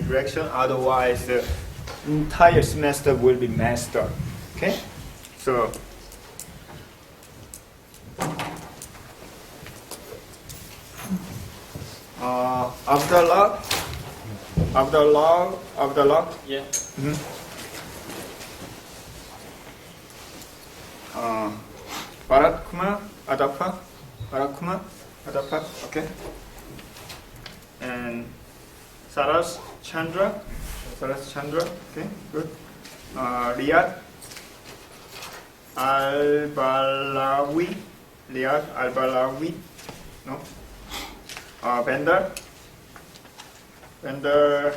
direction. Otherwise, the entire semester will be messed up. Okay? So, after log, Yeah. Barakuma, Adapa, okay. And Saras Chandra, okay, good. Riyad Al-Balawi, no. Bender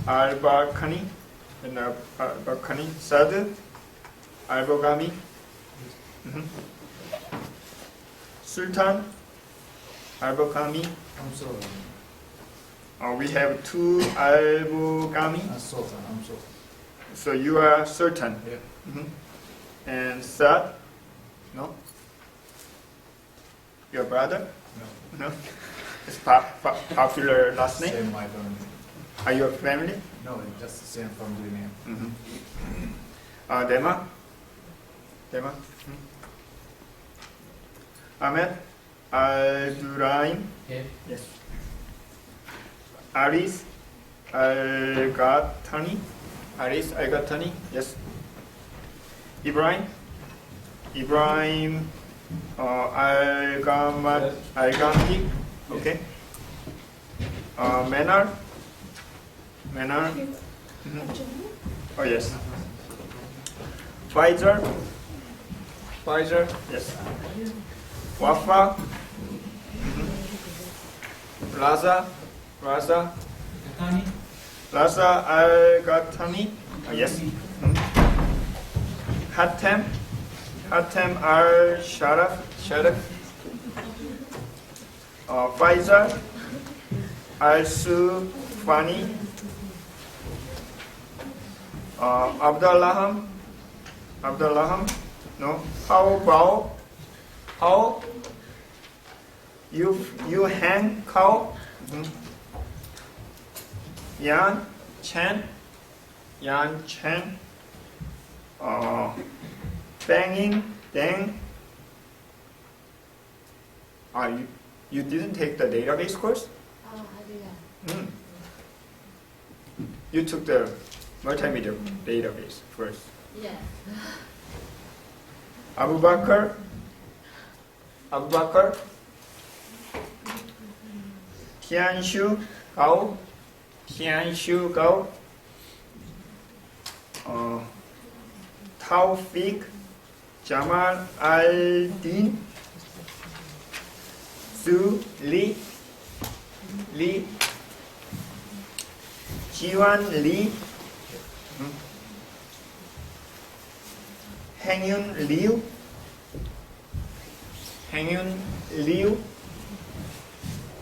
Al-Bakhani, Sad Al-Bogami, Sultan Al-Bogami. I'm sorry. We have two Al-Bogami. I'm sorry. So you are Sultan. Yeah. And Sad? No? Your brother? No? It's popular last name? Same, I don't. Are you a family? No, it's just the same family name. Dema? Ahmed? Al-Duraim? Yeah. Yes. Aris Al-Ghattani? Yes. Ibrahim Al-Ghamdi? Okay. Manar? Oh yes. Pfizer? Yes. Wafa? Raza Al-Ghattani? Yes. Hatem Al-Sharaf? Faisal Al-Sufani? Abdullaham? No. How? You hang cow? Yan Chen? Banging Deng? You didn't take the database course? I did. You took the multimedia database first. Yeah. Abu Bakr? Tianshu Gao? Tawfiq Jamal Al-Din? Su Lee? Jiwan Lee? Hangyun Liu?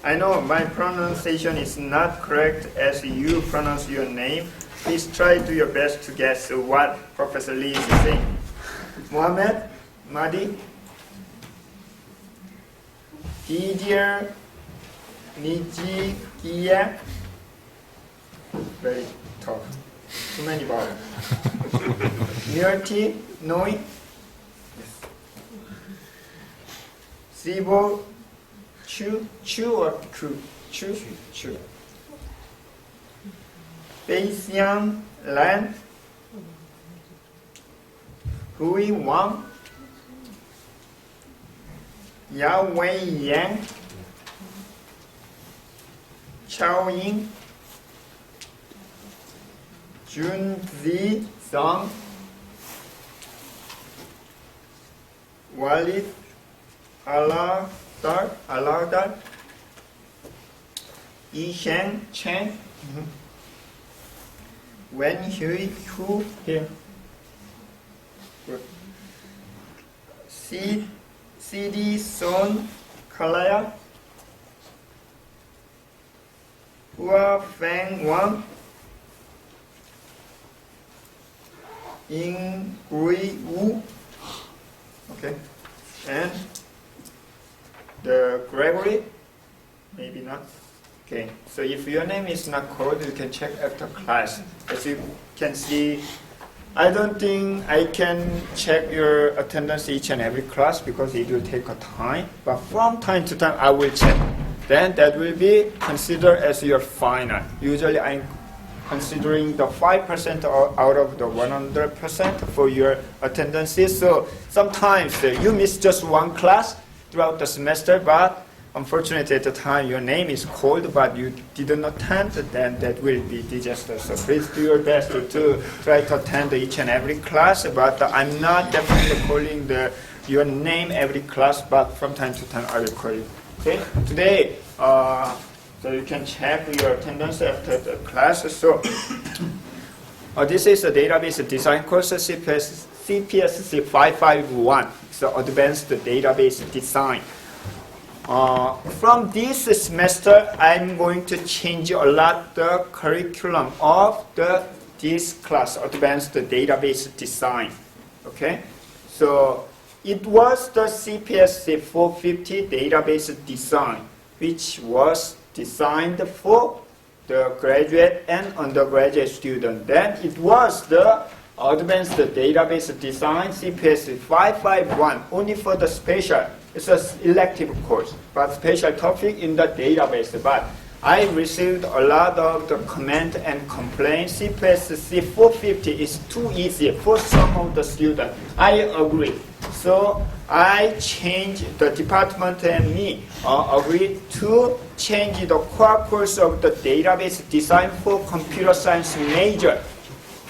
I know my pronunciation is not correct as you pronounce your name. Please try to do your best to guess what Professor Lee is saying. Mohammed Mahdi? Didier Nijigia? Very tough. Too many vowels. Myrti Noi? Yes. Sibo Chu or Ku? Chu. Beixiang Lan? Hui Wang? Yahweh Yang? Chao Ying? Junzi Zhang? Walid Aladar? Yisheng Chen? Wen Hui Hu? Here. Good. CD Son Kalaya? Hua Feng Wang? Ying Gui Wu? Okay. And the Gregory? Maybe not. Okay, so if your name is not called, you can check after class. As you can see, I don't think I can check your attendance each and every class because it will take a time. But from time to time, I will check. Then that will be considered as your final. Usually, I'm considering the 5% out of the 100% for your attendances. So sometimes you miss just one class throughout the semester, but unfortunately at the time your name is called but you didn't attend, then that will be disaster. So please do your best to try to attend each and every class, but I'm not definitely calling your name every class, but from time to time I will call you. Okay, today so you can check your attendance after the class. So this is a database design course, CPSC 551. So advanced database design. From this semester, I'm going to change a lot the curriculum of this class, advanced database design. Okay, so it was the CPSC 450 database design, which was designed for the graduate and undergraduate student. Then it was the advanced database design CPSC 551 only for the special. It's an elective course, but special topic in the database. But I received a lot of the comment and complaints. CPSC 450 is too easy for some of the students. I agree. So I changed, the department and me agreed to change the core course of the database design for computer science major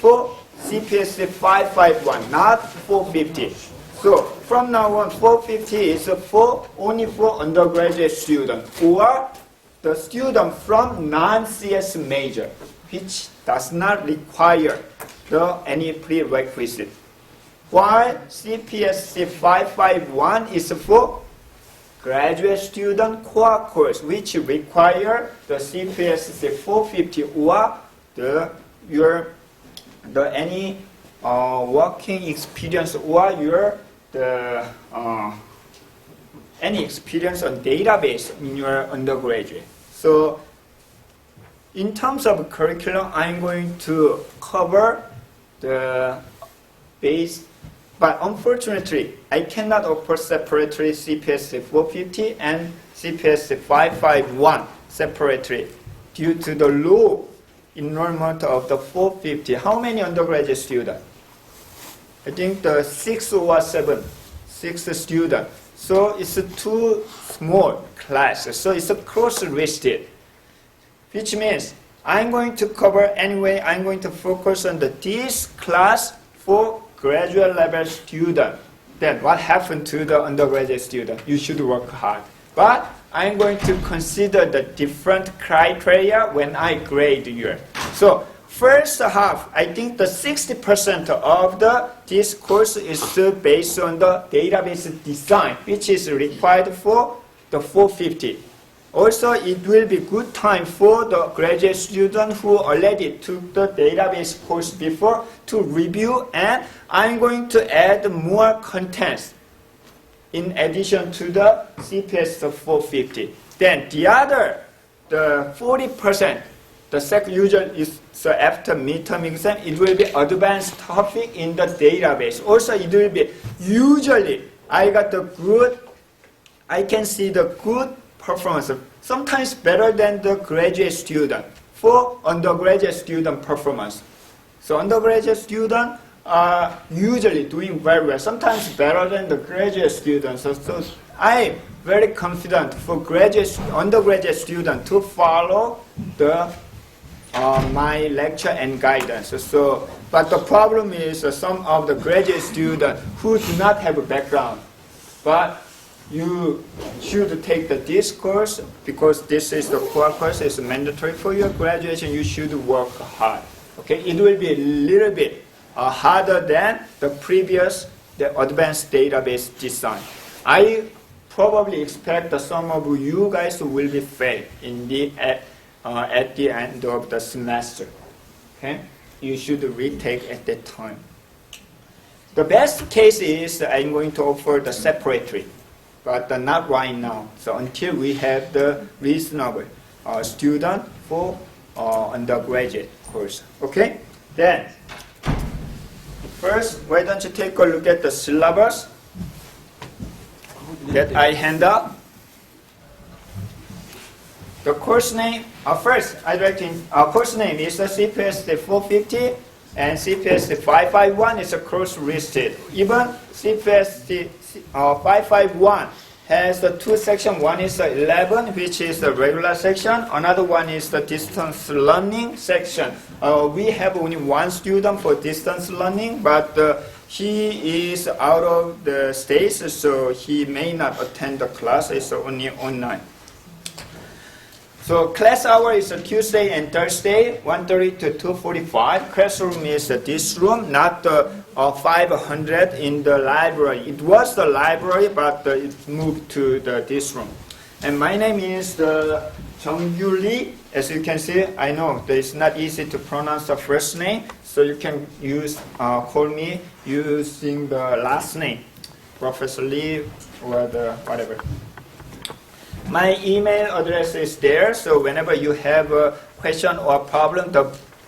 for CPSC 551, not 450. So from now on, 450 is only for undergraduate students or the student from non-CS major, which does not require any prerequisite. While CPSC 551 is for graduate student core course, which require the CPSC 450 or any working experience or any experience on database in your undergraduate. So in terms of curriculum, I'm going to cover the base, but unfortunately, I cannot offer separately CPSC 450 and CPSC 551 separately due to the low enrollment of the 450. How many undergraduate students? I think the 6 or 7 students. So it's a too small class. So it's a cross-listed, which means I'm going to cover anyway. I'm going to focus on this class for graduate level student. Then what happened to the undergraduate student? You should work hard. But I'm going to consider the different criteria when I grade you. So first half, I think the 60% of this course is based on the database design, which is required for the 450. Also, it will be good time for the graduate student who already took the database course before to review, and I'm going to add more contents in addition to the CPS 450. Then the other, the 40%, the second usually is so after midterm exam, it will be advanced topic in the database. Also, it will be usually I can see the good performance, sometimes better than the graduate student for undergraduate student performance. So undergraduate students are usually doing very well, sometimes better than the graduate students. So I'm very confident for undergraduate students to follow my lecture and guidance. So, but the problem is some of the graduate students who do not have a background, but you should take this course because this is the core course. It's mandatory for your graduation. You should work hard. Okay, it will be a little bit harder than the previous, the advanced database design. I probably expect that some of you guys will be failed at the end of the semester. Okay, you should retake at that time. The best case is I'm going to offer the separately, but not right now. So until we have the reasonable. student for undergraduate course. Okay? Then, first, why don't you take a look at the syllabus that I hand out. The course name, first, I'd like to, course name is the CPS 450 and CPS 551 is a cross-listed. Even CPS 551 has the two sections. One is the 11, which is the regular section. Another one is the distance learning section. We have only one student for distance learning, but he is out of the States, so he may not attend the class. It's only online. So class hour is a Tuesday and Thursday, 1:30 to 2:45. Classroom is this room, not the 500 in the library. It was the library, but it moved to this room. And my name is Jeongkyu Lee. As you can see, I know that it's not easy to pronounce the first name, so you can call me using the last name, Professor Lee, or the whatever. My email address is there, so whenever you have a question or problem, the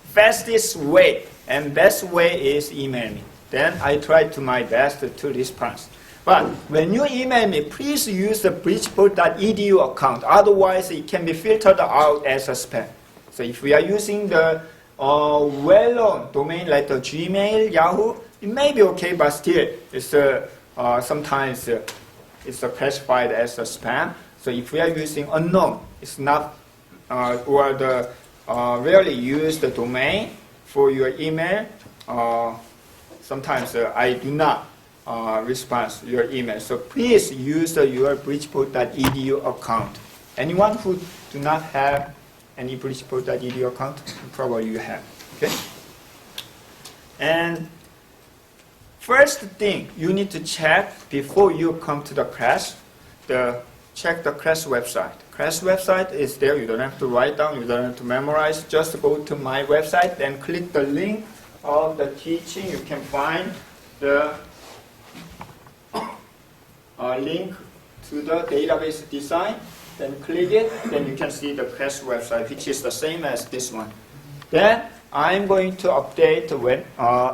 fastest way and best way is email me. Then I try to my best to respond. But when you email me, please use the Bridgeport.edu account. Otherwise, it can be filtered out as a spam. So if we are using the well-known domain like the Gmail, Yahoo, it may be okay, but still, it's sometimes it's classified as a spam. So if we are using unknown, it's not, or the rarely use the domain for your email. Sometimes I do not respond to your email. So please use your Bridgeport.edu account. Anyone who do not have any Bridgeport.edu account, probably you have. Okay. And first thing you need to check before you come to the class, check the class website. Class website is there. You don't have to write down. You don't have to memorize. Just go to my website and click the link of the teaching. You can find the link to the database design. Then click it. Then you can see the class website, which is the same as this one. Then I'm going to update when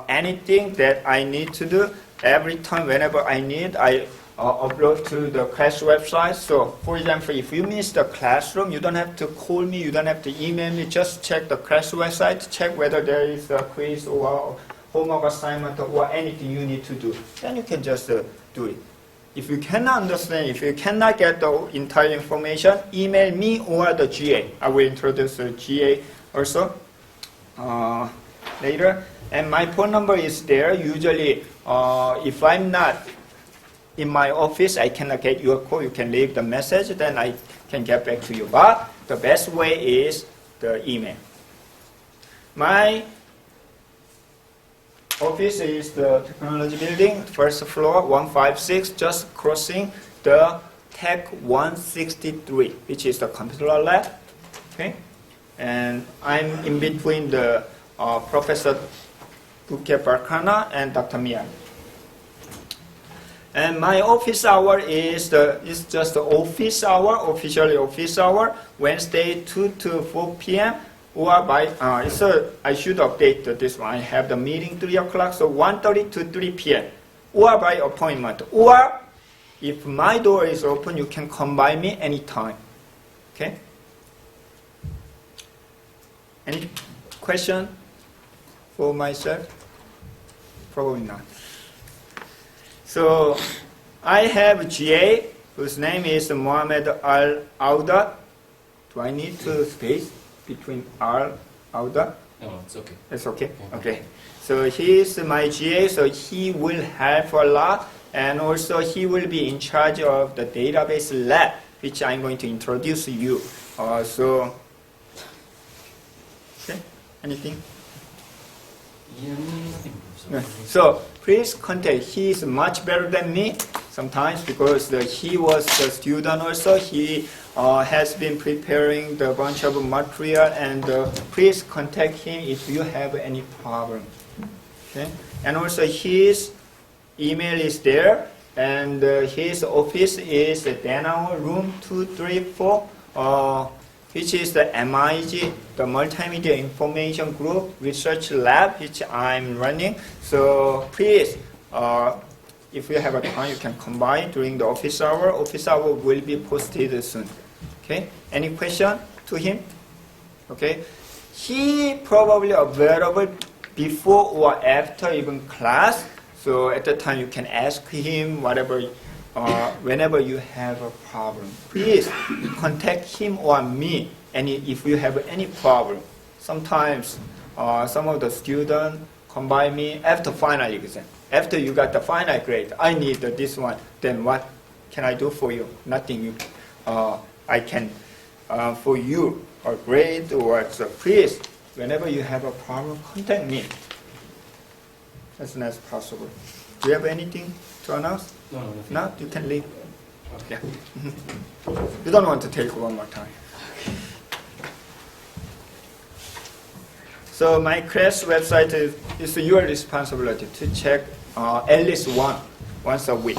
anything that I need to do. Every time, whenever I need, I upload to the class website. So, for example, if you miss the classroom, you don't have to call me, you don't have to email me, just check the class website, check whether there is a quiz or homework assignment or anything you need to do. Then you can just do it. If you cannot understand, if you cannot get the entire information, email me or the GA. I will introduce the GA also later. And my phone number is there. Usually, if I'm not in my office, I cannot get your call. You can leave the message, then I can get back to you. But the best way is the email. My office is the technology building, first floor, 156, just crossing the Tech 163, which is the computer lab. Okay, and I'm in between the Professor Bukhe Barkhana and Dr. Mia. And my office hour is just the office hour, officially office hour, Wednesday 2 to 4 p.m. Or by, I should update this one. I have the meeting 3 o'clock, so 1:30 to 3 p.m. Or by appointment. Or if my door is open, you can come by me anytime. Okay? Any question for myself? Probably not. So I have GA, whose name is Mohammed Al-Auda. Do I need to space between Al-Auda? No, it's okay. It's okay? Okay. So he is my GA, so he will help a lot, and also he will be in charge of the database lab, which I'm going to introduce to you. Okay, anything? No. So please contact. He is much better than me sometimes because he was a student also. He has been preparing the bunch of material, and please contact him if you have any problem. Okay, and also his email is there, and his office is Danao room 234, which is the MIG, the Multimedia Information Group Research Lab, which I'm running. So please, if you have a time, you can combine during the office hour. Office hour will be posted soon. Okay? Any question to him? Okay? He probably available before or after even class. So at the time you can ask him whatever, whenever you have a problem. Please contact him or me if you have any problem. Sometimes some of the students come by me after final exam. After you got the final grade, I need this one. Then what can I do for you? Nothing. I can for you or grade or so. Please, whenever you have a problem, contact me as soon as possible. Do you have anything to announce? No, no. No, you can leave. Yeah. You don't want to take one more time. So my class website is your responsibility to check at least once a week.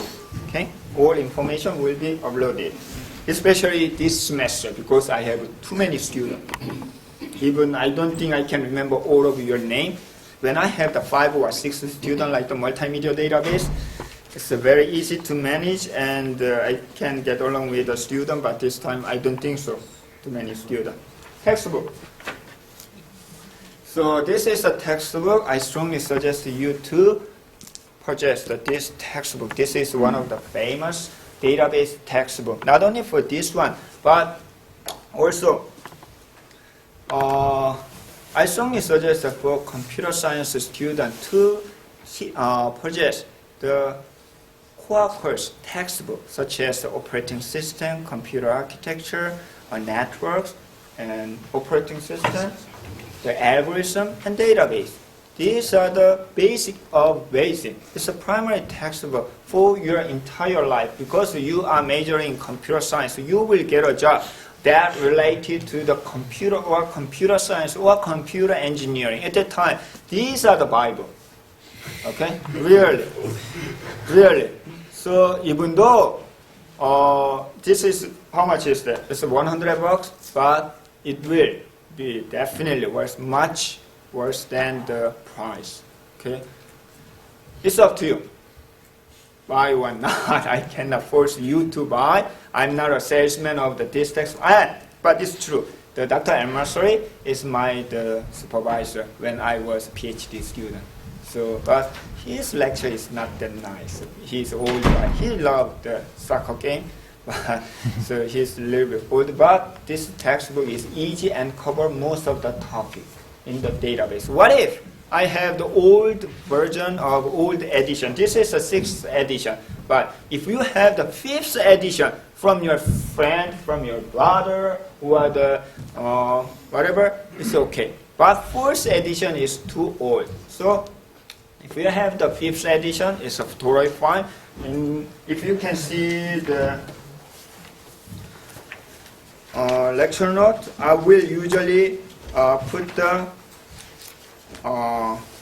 Okay, all information will be uploaded, especially this semester because I have too many students. Even I don't think I can remember all of your name. When I have the 5 or 6 students like the multimedia database, it's very easy to manage and I can get along with the student, but this time I don't think so. Too many students. Textbook. So this is a textbook. I strongly suggest you to purchase this textbook. This is one of the famous database textbook. Not only for this one, but also I strongly suggest for computer science students to purchase the core course textbook, such as the operating system, computer architecture, networks, and operating system, the algorithm, and database. These are the basic of basic. It's a primary textbook for your entire life because you are majoring in computer science. You will get a job that related to the computer or computer science or computer engineering. At that time, these are the Bible. Okay? Really. So even though this is, how much is that? It's $100, but it will be definitely much worse than the price. Okay? It's up to you. Buy or not, I cannot force you to buy. I'm not a salesman of this text, but it's true. The Dr. Elmasori is the supervisor when I was a PhD student. So, but his lecture is not that nice. He's old guy. He loved the soccer game, so he's a little bit old. But this textbook is easy and cover most of the topic in the database. What if I have the old version of old edition? This is the 6th edition. But if you have the 5th edition from your friend, from your brother, or the whatever, it's okay. But 4th edition is too old. So if you have the 5th edition, it's totally fine. And if you can see the lecture note, I will usually put the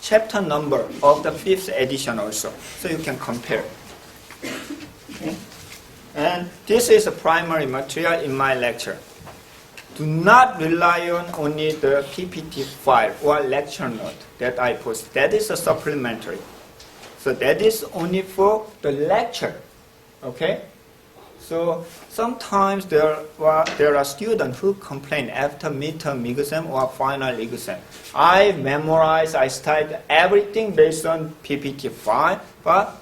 chapter number of the 5th edition also, so you can compare. Okay. And this is a primary material in my lecture. Do not rely on only the PPT file or lecture note that I post. That is a supplementary. So that is only for the lecture. Okay? So sometimes there are students who complain after midterm exam or final exam. I studied everything based on PPT file, but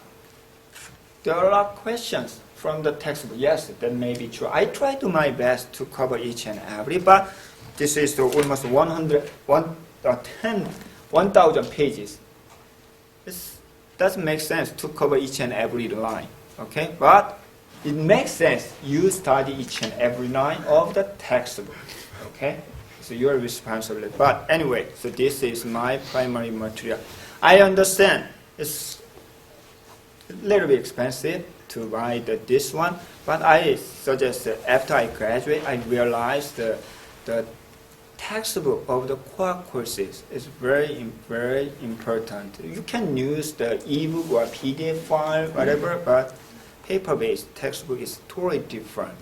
there are questions from the textbook. Yes, that may be true. I try to my best to cover each and every, but this is almost 1,000 pages. It doesn't make sense to cover each and every line. Okay, but it makes sense you study each and every line of the textbook. Okay? So you're responsible. But anyway, so this is my primary material. I understand it's a little bit expensive to buy this one, but I suggest that after I graduate, I realized the textbook of the core courses is very, very important. You can use the ebook or PDF file, whatever, but paper-based textbook is totally different.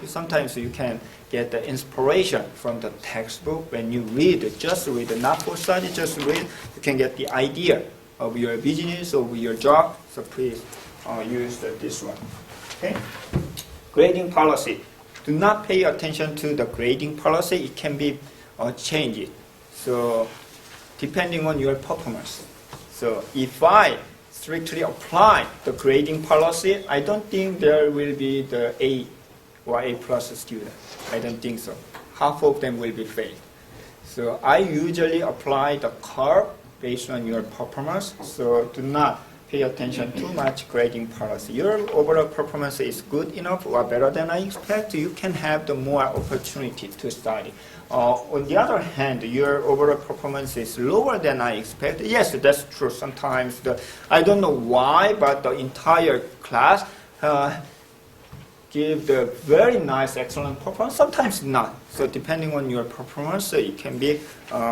Sometimes you can get the inspiration from the textbook when you read it. Just read it, not for study, just read. You can get the idea of your business, of your job. So please use this one. Okay? Grading policy. Do not pay attention to the grading policy. It can be changed. So depending on your performance. So if I strictly apply the grading policy, I don't think there will be the A or A plus student. I don't think so. Half of them will be failed. So I usually apply the curve based on your performance. So do not pay attention too much grading policy. Your overall performance is good enough or better than I expect, you can have the more opportunity to study. On the other hand, your overall performance is lower than I expect. Yes, that's true. Sometimes I don't know why, but the entire class give the very nice, excellent performance. Sometimes not. So depending on your performance, it can be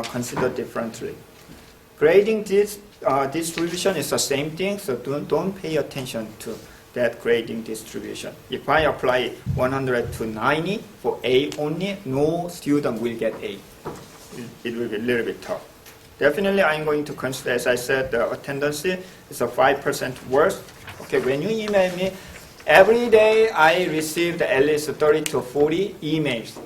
considered differently. Grading distribution is the same thing, so don't pay attention to that grading distribution. If I apply 100 to 90 for A only, no student will get A. It will be a little bit tough. Definitely, I'm going to consider, as I said, the attendance is a 5% worse. Okay, when you email me, every day I received at least 30 to 40 emails,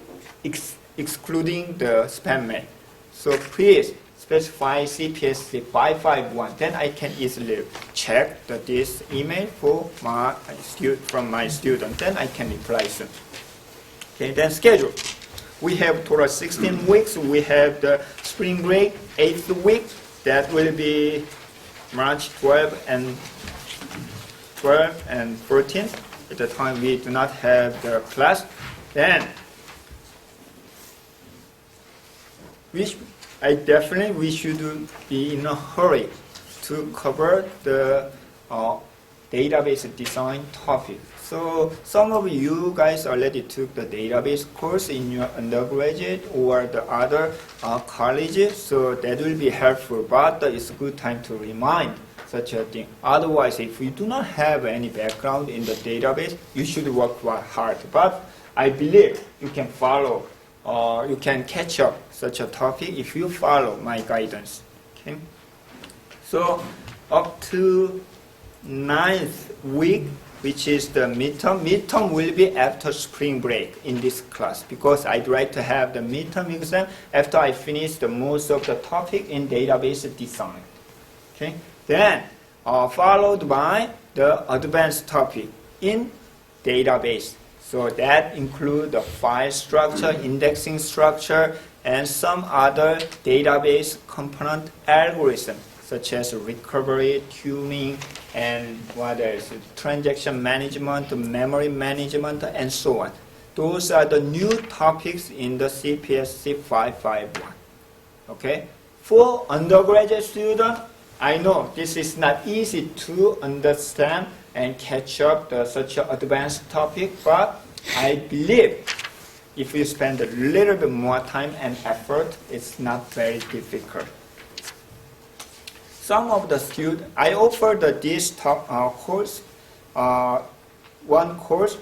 excluding the spam mail. So please, specify CPSC 551. Then I can easily check this email from my student. Then I can reply soon. Okay, then schedule. We have total 16 weeks. We have the spring break, 8th week. That will be March 12 and 14th. At the time we do not have the class. Then we should be in a hurry to cover the database design topic. So some of you guys already took the database course in your undergraduate or the other colleges, so that will be helpful, but it's a good time to remind such a thing. Otherwise, if you do not have any background in the database, you should work hard. But I believe you can follow you can catch up such a topic if you follow my guidance. Okay? So up to 9th week, which is the midterm. Midterm will be after spring break in this class because I'd like to have the midterm exam after I finish the most of the topic in database design. Okay? Then followed by the advanced topic in database. So that includes the file structure, indexing structure, and some other database component algorithm, such as recovery, tuning, and what else? Transaction management, memory management, and so on. Those are the new topics in the CPSC 551. Okay? For undergraduate students, I know this is not easy to understand and catch up such an advanced topic, but I believe if you spend a little bit more time and effort, it's not very difficult. Some of the students, I offered this course, one course,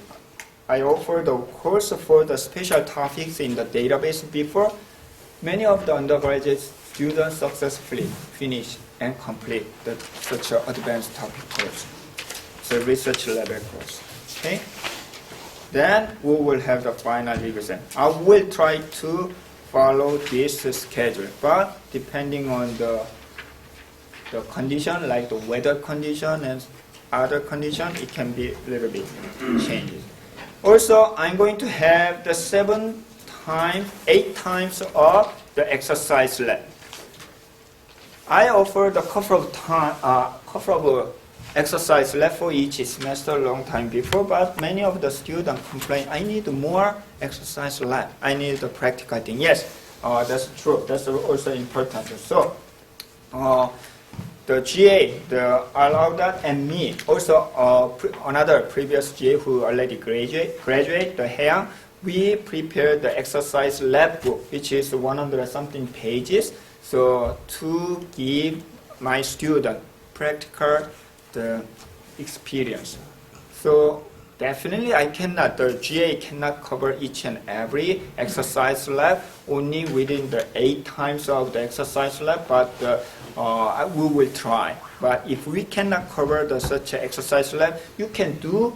I offered a course for the special topics in the database before. Many of the undergraduate students successfully finish and complete such an advanced topic course. It's a research level course. Okay? Then we will have the final exam. I will try to follow this schedule, but depending on the condition, like the weather condition and other condition, it can be a little bit changed. Also, I'm going to have the 8 times of the exercise lab. I offered a couple of exercise lab for each semester a long time before, but many of the students complain, I need more exercise lab. I need the practical thing. Yes, that's true. That's also important. So, the GA, allow that, and me, also another previous GA who already graduate, the Haeyoung, we prepared the exercise lab book, which is 100-something pages. So to give my student practical the experience. So definitely I cannot, the GA cannot cover each and every exercise lab only within the 8 times of the exercise lab, but we will try. But if we cannot cover the such a exercise lab, you can do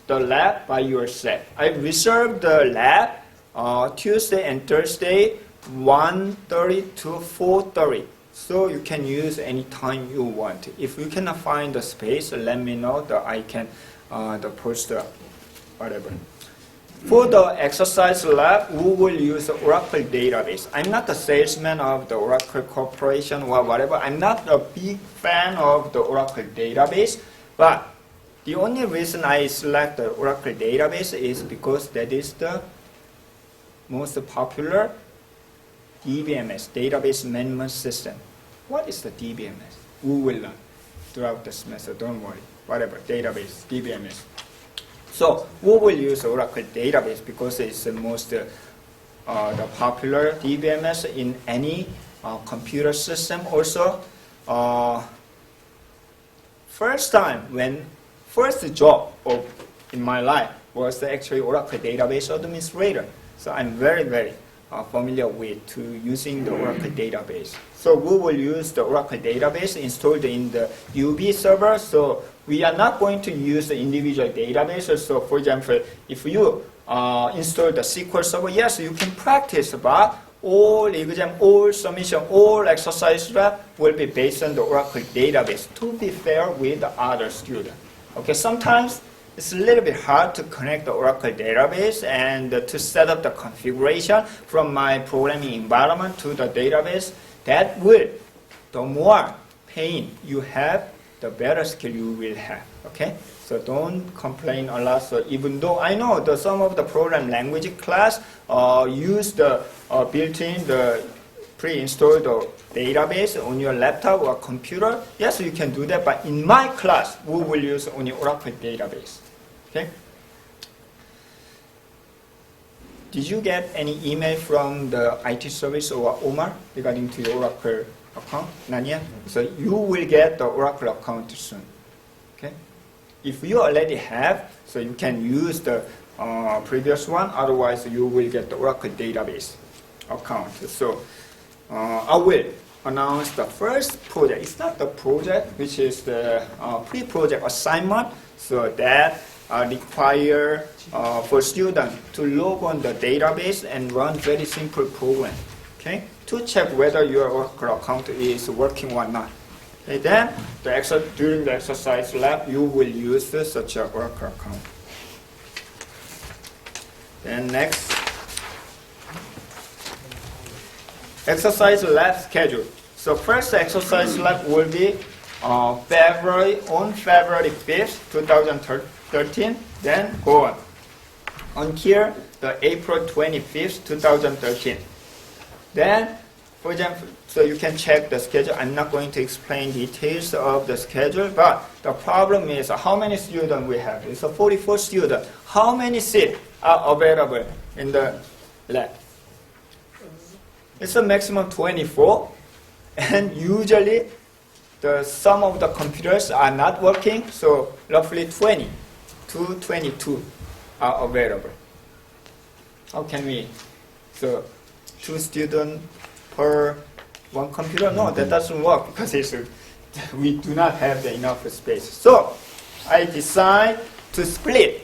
the lab by yourself. I reserved the lab Tuesday and Thursday 1:30 to 4:30. So you can use any time you want. If you cannot find the space, let me know that I can post whatever. For the exercise lab, we will use the Oracle database. I'm not a salesman of the Oracle Corporation or whatever. I'm not a big fan of the Oracle database, but the only reason I select the Oracle database is because that is the most popular DBMS, database management system. What is the DBMS? We will learn throughout the semester, don't worry. Whatever, database, DBMS. So we will use Oracle database because it's the most the popular DBMS in any computer system. Also, first job in my life was actually Oracle database administrator. So I'm very, very familiar with using the Oracle database. So we will use the Oracle database installed in the UB server. So we are not going to use the individual databases. So for example, if you install the SQL server, yes, you can practice, but all exam, all submission, all exercise lab will be based on the Oracle database to be fair with the other students. Okay, sometimes it's a little bit hard to connect the Oracle database and to set up the configuration from my programming environment to the database. That will, the more pain you have, the better skill you will have. Okay, so don't complain a lot. So even though I know that some of the program language class use the built-in, the pre-installed database on your laptop or computer, yes, you can do that. But in my class, we will use only Oracle database. Okay. Did you get any email from the IT service or Omar regarding to your Oracle account? Not yet. So you will get the Oracle account soon. Okay. If you already have, so you can use the previous one. Otherwise, you will get the Oracle database account. So I will announce the first project. It's not the project, which is the pre-project assignment. So that require for students to log on the database and run very simple program. Okay, to check whether your Oracle account is working or not. Okay, then during the exercise lab, you will use such an Oracle account. Then next. Exercise lab schedule. So first exercise lab will be on February 5th, 2013. Then go on until the April 25th, 2013. Then, for example, so you can check the schedule. I'm not going to explain details of the schedule, but the problem is how many students we have. It's 44 students. How many seats are available in the lab? It's a maximum 24, and usually some of the computers are not working, so roughly 20 to 22 are available. How can we? So 2 students per 1 computer? No, that doesn't work because we do not have enough space. So I decide to split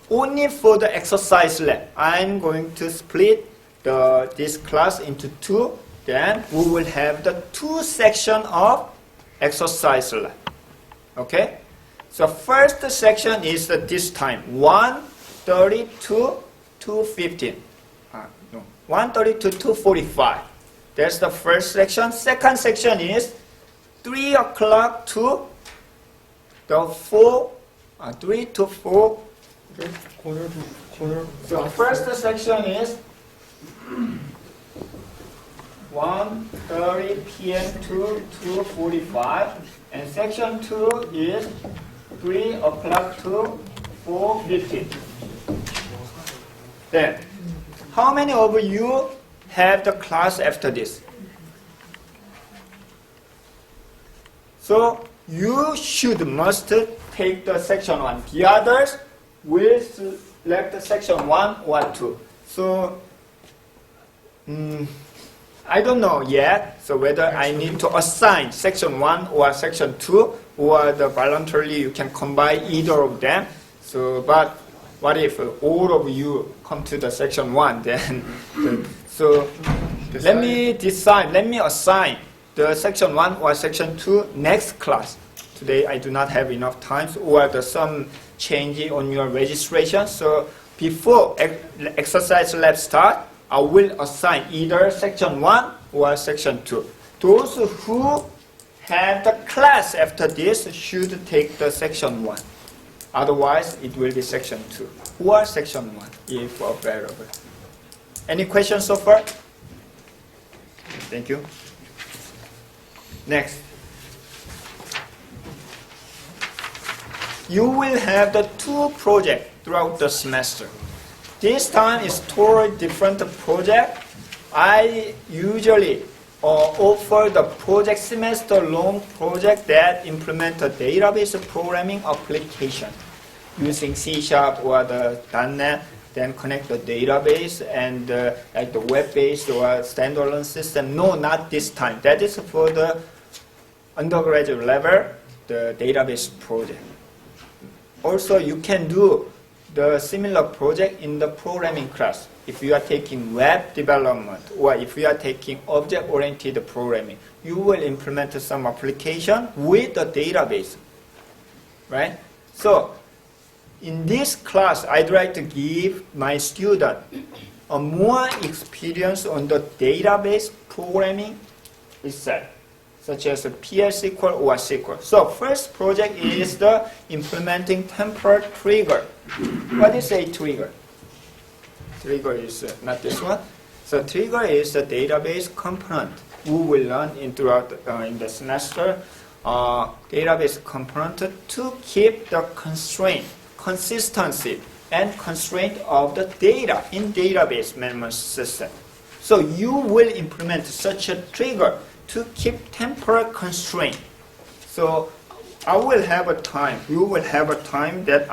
only for the exercise lab. I'm going to split this class into 2. Then we will have the 2 sections of exercise lab. Okay? So first section is this time 1:30 to 2:15. 1:30 to 2:45. That's the first section. Second section is 3 o'clock to the 3 to 4. So first section is 1:30 p.m. to 2:45, and section 2 is 3 o'clock to 4:15. Then, how many of you have the class after this? So you must take the section 1. The others will select section 1 or 2. So I don't know yet, so whether I need to assign section 1 or section 2, or the voluntarily you can combine either of them. So, but what if all of you come to the section 1 then? So let me assign the section 1 or section 2 next class. Today I do not have enough time, or some change on your registration. So before exercise lab start, I will assign either section 1 or section 2. Those who have the class after this should take the section 1. Otherwise, it will be section 2 or section 1 if available. Any questions so far? Thank you. Next. You will have the 2 projects throughout the semester. This time is totally different project. I usually offer the project semester-long project that implement a database programming application using C# or the .NET, then connect the database and like the web-based or standalone system. No, not this time. That is for the undergraduate level, the database project. Also, you can do the similar project in the programming class. If you are taking web development or if you are taking object-oriented programming, you will implement some application with the database, right? So, in this class, I'd like to give my student a more experience on the database programming itself, such as a PL/SQL or SQL. So, first project is the implementing temporal trigger. What is a trigger? Trigger is not this one. So trigger is a database component. We will learn in the semester database component to keep the constraint, consistency, and constraint of the data in database management system. So you will implement such a trigger to keep temporal constraint. So I will have a time. You will have a time that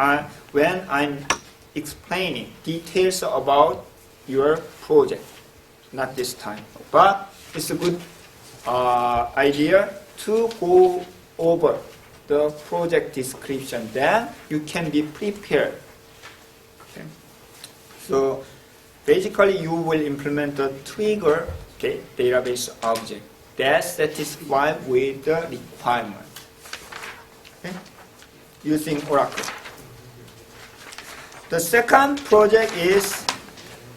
when I'm explaining details about your project. Not this time, but it's a good idea to go over the project description. Then you can be prepared. Okay. So basically, you will implement a trigger database object that satisfies with the requirement. Okay. Using Oracle. The second project is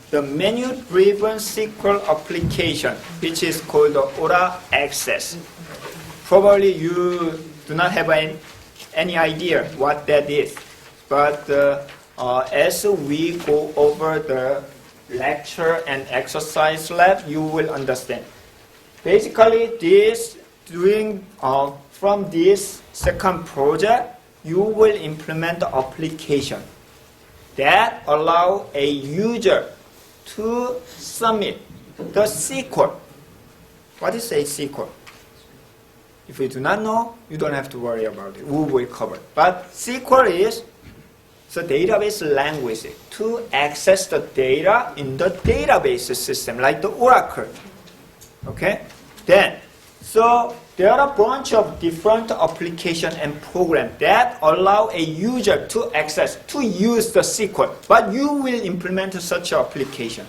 the menu-driven SQL application, which is called the Aura Access. Probably you do not have any idea what that is, but as we go over the lecture and exercise lab, you will understand. Basically, from this second project, you will implement the application that allow a user to submit the SQL. What is a SQL? If you do not know, you don't have to worry about it. We will cover it. But SQL is the database language to access the data in the database system, like the Oracle. Okay? Then, so there are a bunch of different applications and programs that allow a user to access, to use the SQL, but you will implement such an application.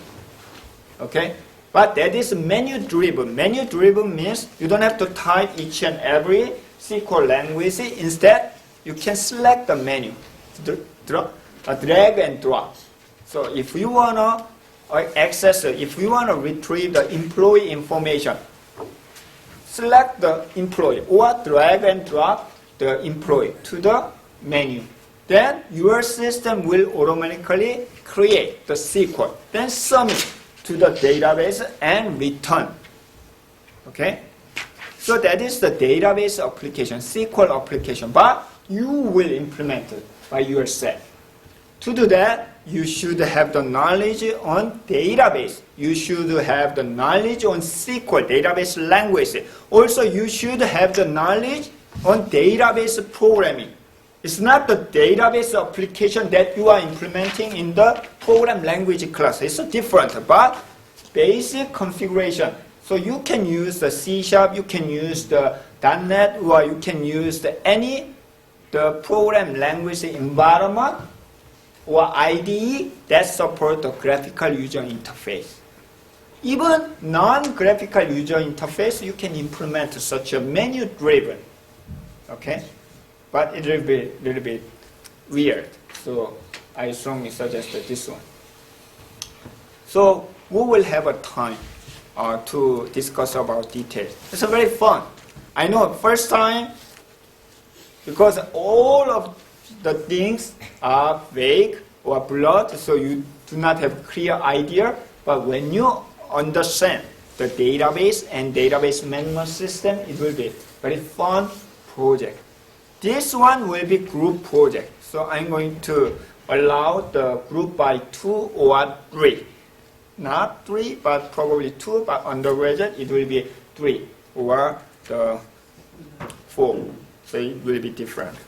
Okay? But that is menu-driven. Menu-driven means you don't have to type each and every SQL language. Instead, you can select the menu, drag and drop. So if you want to access, if you want to retrieve the employee information, select the employee or drag and drop the employee to the menu. Then your system will automatically create the SQL, then submit to the database and return. Okay? So that is the database application, SQL application, but you will implement it by yourself. To do that, you should have the knowledge on database. You should have the knowledge on SQL, database language. Also, you should have the knowledge on database programming. It's not the database application that you are implementing in the program language class. It's different, but basic configuration. So you can use the C#, you can use the .NET, or you can use the program language environment or IDE that support the graphical user interface. Even non-graphical user interface, you can implement such a menu-driven. Okay? But it will be a little bit weird. So I strongly suggest this one. So we will have a time to discuss about details. It's very fun. I know first time, because all of the things are vague or blurred, so you do not have a clear idea. But when you understand the database and database management system, it will be very fun project. This one will be group project. So I'm going to allow the group by 2 or 3. Not 3, but probably 2, but undergraduate it will be 3 or the 4. So it will be different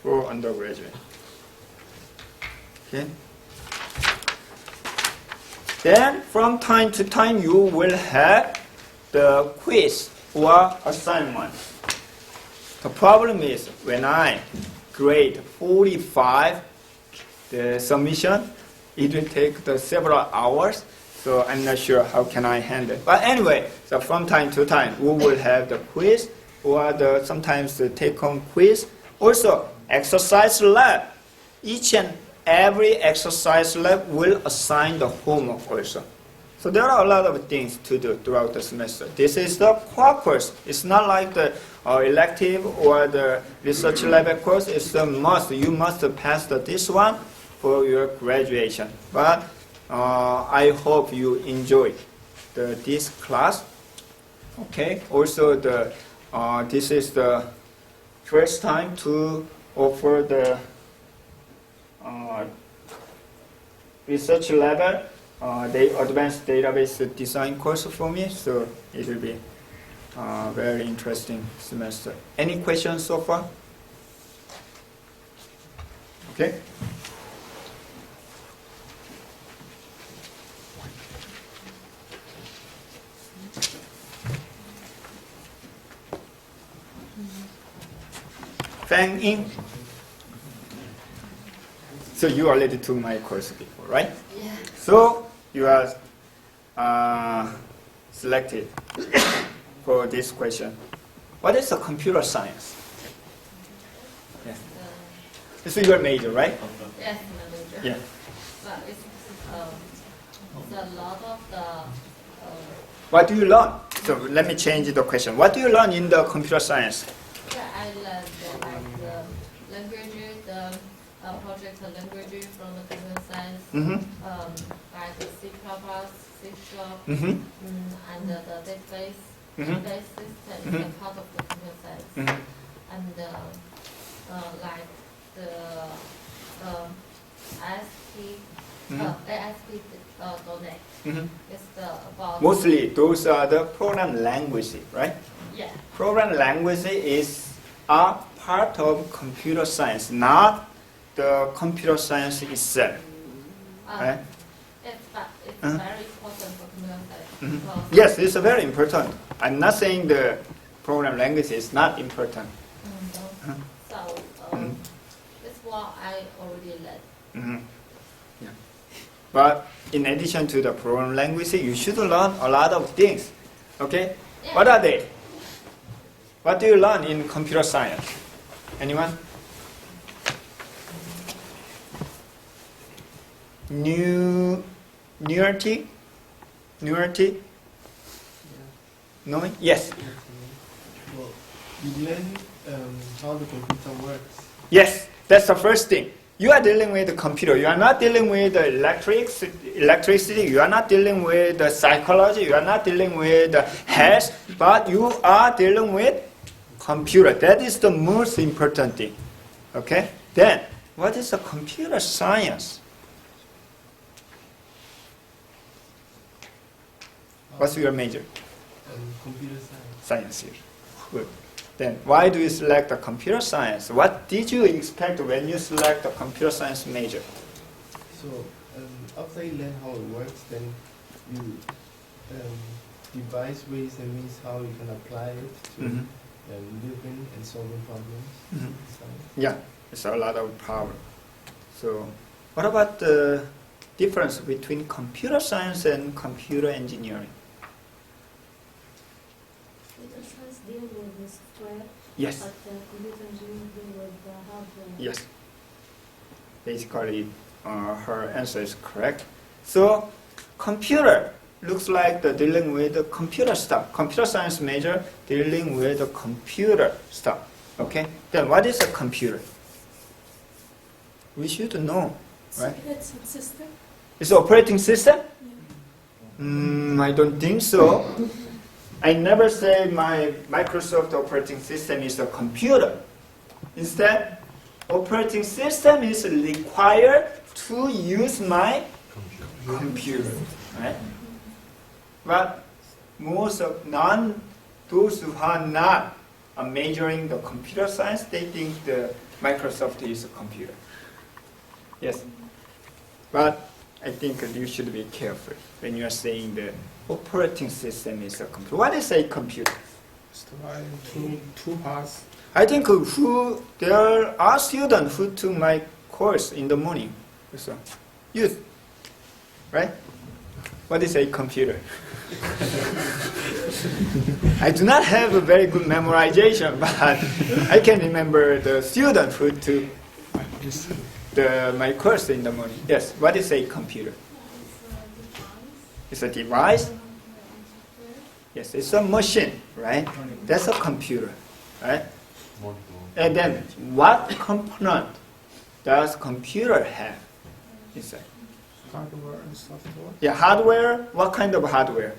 for undergraduate. Okay. Then from time to time you will have the quiz or assignment. The problem is when I grade 45 the submission, it will take several hours, so I'm not sure how can I handle it. But anyway, so from time to time we will have the quiz or sometimes the take-home quiz. Also exercise lab. Each and every exercise lab will assign the homework also. So there are a lot of things to do throughout the semester. This is the core course. It's not like the elective or the research level course. It's a must. You must pass this one for your graduation. But I hope you enjoy this class. Okay. Also, this is the first time to offer the research level. The advanced database design course for me, so it will be a very interesting semester. Any questions so far? Okay. Fang In. So you already took my course before, right? Yeah. So you are selected for this question. What is a computer science? Yes. This is your major, right? Yes, my major. Yeah. But it's a lot of the. What do you learn? So let me change the question. What do you learn in the computer science? Yeah, I learned the language, the project language from the computer science, like C++, C#, and the database system is a part of the computer science, and like the ASP.NET. It's about Mostly those are the program languages, right? yeah. Program language are part of computer science, not the computer science itself. Right? It's very important for computer science. Because Yes, it's very important. I'm not saying the program language is not important. So that's what I already learned. Yeah. But in addition to the program language, you should learn a lot of things. Okay? Yeah. What are they? What do you learn in computer science? Anyone? Nuarity? No? Yes. Well, you learn how the computer works. Yes, that's the first thing. You are dealing with the computer. You are not dealing with the electricity. You are not dealing with the psychology. You are not dealing with the health. But you are dealing with computer. That is the most important thing. Okay? Then, what is a computer science? What's your major? Computer science. Science here. Good. Then why do you select the computer science? What did you expect when you select the computer science major? So after you learn how it works, then you devise ways and means how you can apply it to living and solving problems. Mhm. Science. Yeah, it's a lot of power. So what about the difference between computer science and computer engineering? Computer science deal with the software, Yes. but computer engineering deal with the hardware. Yes. Basically, her answer is correct. So, computer looks like the dealing with the computer stuff. Computer science major dealing with the computer stuff. Okay. Then what is a computer? We should know, right? It's a system. It's an operating system. I don't think so. I never say my Microsoft operating system is a computer. Instead, operating system is required to use my computer, right? But most of those who are not majoring the computer science, they think the Microsoft is a computer. Yes, but I think you should be careful when you are saying the operating system is a computer. What is a computer? Two parts. I think there are students who took my course in the morning. So, youth, right? What is a computer? I do not have a very good memorization, but I can remember the student who took my course in the morning. Yes, what is a computer? It's a device. Yes, it's a machine, right? That's a computer, right? And then, what component does computer have inside? Hardware and software. Yeah, hardware. What kind of hardware?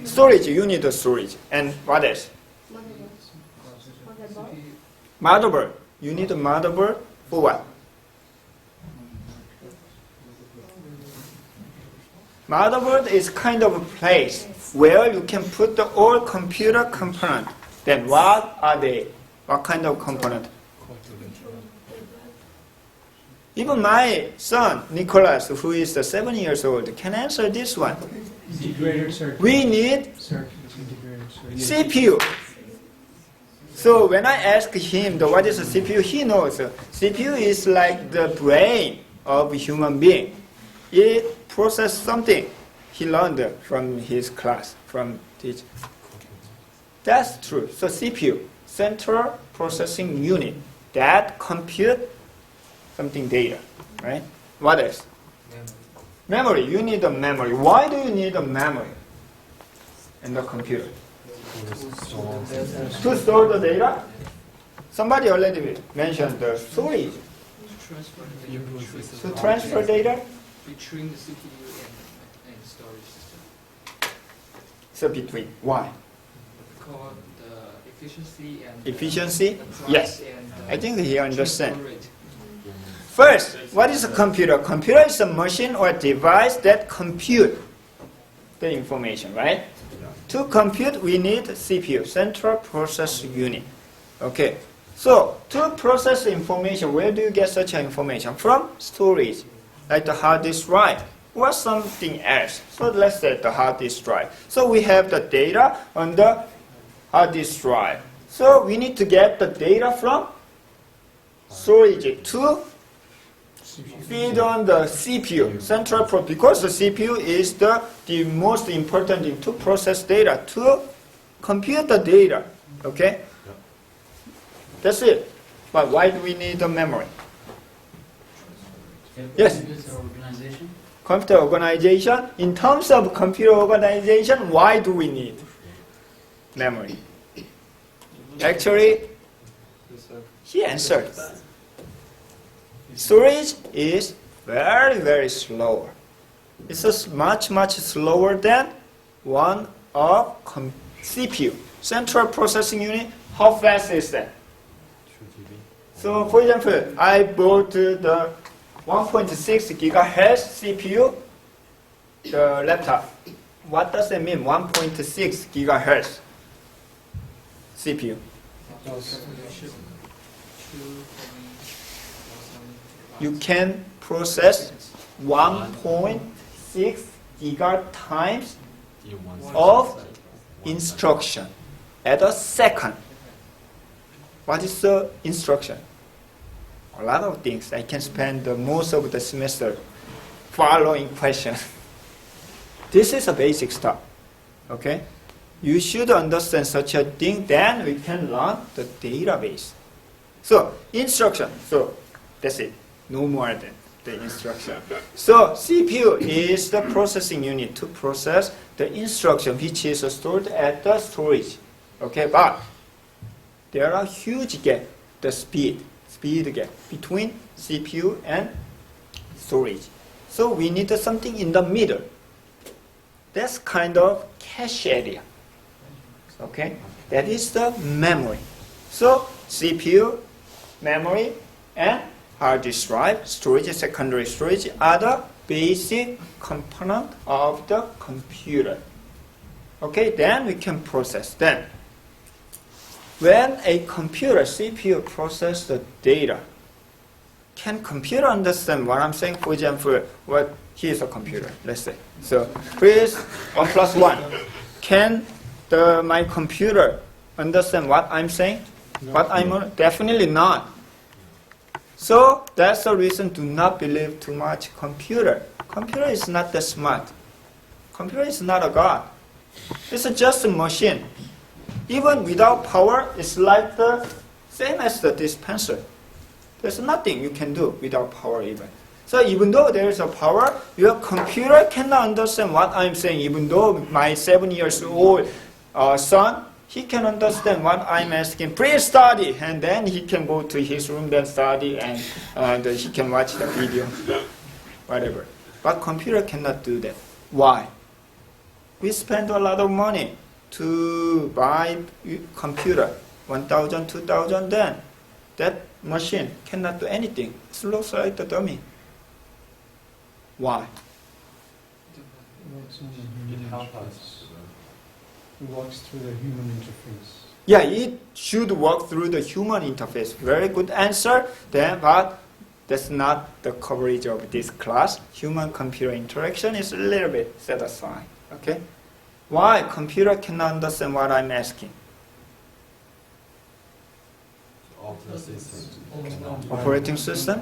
Storage. You need a storage. And what else? Motherboard. You need a motherboard for what? Motherboard is kind of a place where you can put the all computer component. Then what are they? What kind of component? Even my son, Nicholas, who is 7 years old, can answer this one. Integrated circuit. We need Circuit. Integrated circuit. CPU. So when I ask him what is a CPU, he knows. CPU is like the brain of a human being. It processes something he learned from his class, from teacher. That's true. So CPU, Central Processing Unit, that compute something data, right? What else? Memory. You need a memory. Why do you need a memory in the computer? To store the data? Somebody already mentioned the storage. To transfer data? Between the CPU and storage system. So between. Why? Because the efficiency and Efficiency? the price Yes. and I think he understands. transfer rate. First, what is a computer? Computer is a machine or device that compute the information, right? To compute, we need CPU, Central Process Unit. Okay. So, to process information, where do you get such information? From storage, like the hard disk drive, or something else. So, let's say the hard disk drive. So, we have the data on the hard disk drive. So, we need to get the data from storage to feed on the CPU, Central Pro, because the CPU is the most important thing to process data, to compute the data. Okay? That's it. But why do we need the memory? Yes? Organization. Computer organization. In terms of computer organization, why do we need memory? Actually, he answered. Storage is very, very slower. It's much, much slower than one of CPU, Central Processing Unit. How fast is that? So, for example, I bought the 1.6 gigahertz CPU, the laptop. what does it mean? 1.6 gigahertz CPU. You can process 1.6 giga times of instruction at a second. What is the instruction? A lot of things. I can spend most of the semester following questions. This is a basic stuff. Okay? You should understand such a thing, then we can learn the database. So, instruction. So, that's it. No more than the instruction. So, CPU is the processing unit to process the instruction which is stored at the storage. Okay, but there are huge gap, the speed gap between CPU and storage. So we need something in the middle. That's kind of cache area. Okay, that is the memory. So CPU, memory, and hard disk drive, storage, secondary storage are the basic component of the computer. Okay, then we can process. Then, when a computer CPU processes the data, can computer understand what I'm saying? For example, here's a computer, let's say. So, please, 1 plus 1. Can my computer understand what I'm saying? No. Definitely not. So, that's the reason do not believe too much computer. Computer is not that smart. Computer is not a god. It's just a machine. Even without power, it's like the same as the dispenser. There's nothing you can do without power even. So even though there is a power, your computer cannot understand what I'm saying. Even though my 7-year-old son, he can understand what I'm asking. Please study, and then he can go to his room then study, and he can watch the video, whatever. But computer cannot do that. Why? We spend a lot of money to buy computer, 1,000, 2,000, then that machine cannot do anything. It looks like the dummy. Why? It helps us. It works through the human interface. Yeah, it should work through the human interface. Very good answer. Then, but that's not the coverage of this class. Human-computer interaction is a little bit set aside. Okay? Why computer cannot understand what I'm asking? Operating system?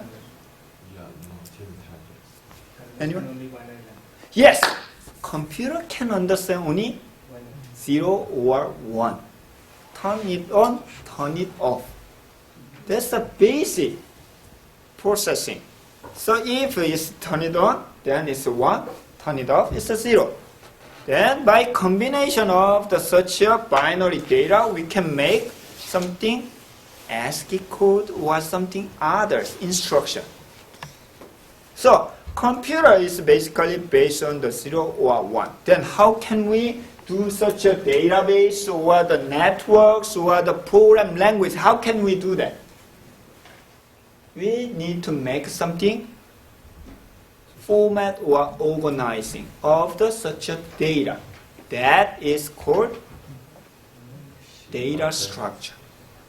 Anyone? Yes! Computer can understand only 0 or 1. Turn it on, turn it off. That's the basic processing. So if it's turn it on, then it's 1. Turn it off, it's a 0. Then by combination of such a binary data, we can make something ASCII code or something others, instruction. So computer is basically based on the 0 or 1. Then how can we do such a database or the networks or the program language? How can we do that? We need to make something format or organizing of such a data. That is called data structure.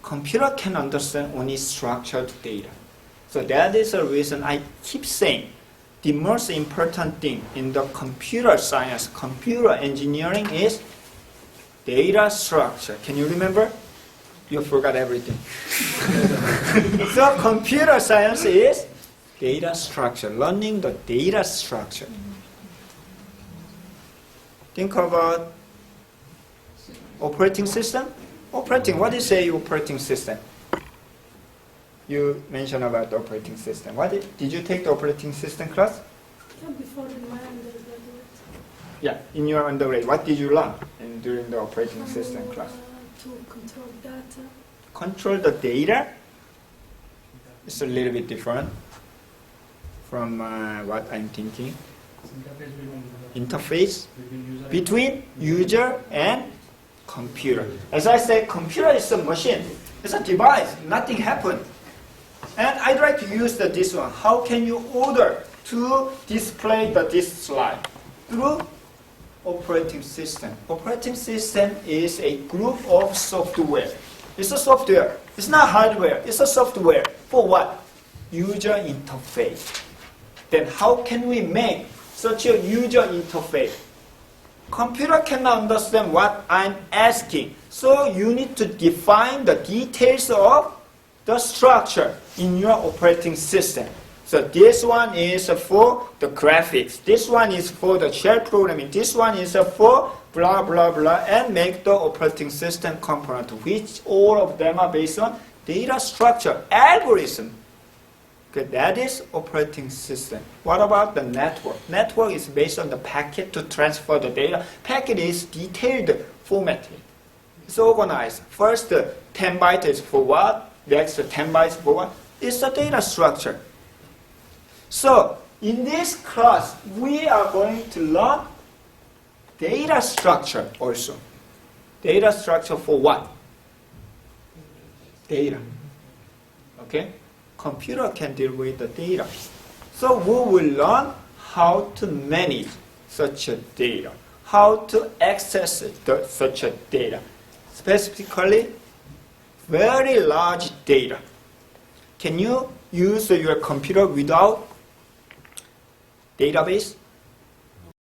Computer can understand only structured data. So that is the reason I keep saying the most important thing in the computer science, computer engineering is data structure. Can you remember? You forgot everything. So computer science is data structure, learning the data structure. Think about operating system. Operating, what is a operating system? You mentioned about the operating system. Did you take the operating system class? Before in my undergraduate. Yeah, in your undergrad. What did you learn during the operating system class? To control data. Control the data? It's a little bit different from what I'm thinking. Interface between user and computer. As I said, computer is a machine. It's a device. Nothing happened. And I'd like to use this one. How can you order to display this slide? Through operating system. Operating system is a group of software. It's a software. It's not hardware. It's a software. For what? User interface. Then how can we make such a user interface? Computer cannot understand what I'm asking. So you need to define the details of the structure in your operating system. So this one is for the graphics. This one is for the shell programming. This one is for blah, blah, blah, and make the operating system component, which all of them are based on data structure, algorithm. Okay, that is operating system. What about the network? Network is based on the packet to transfer the data. Packet is detailed formatting. It's organized. First, 10 bytes is for what? Next, 10 bytes for what? It's the data structure. So, in this class, we are going to learn data structure also. Data structure for what? Data. Okay? Computer can deal with the data. So we will learn how to manage such a data, how to access such a data. Specifically, very large data. Can you use your computer without database?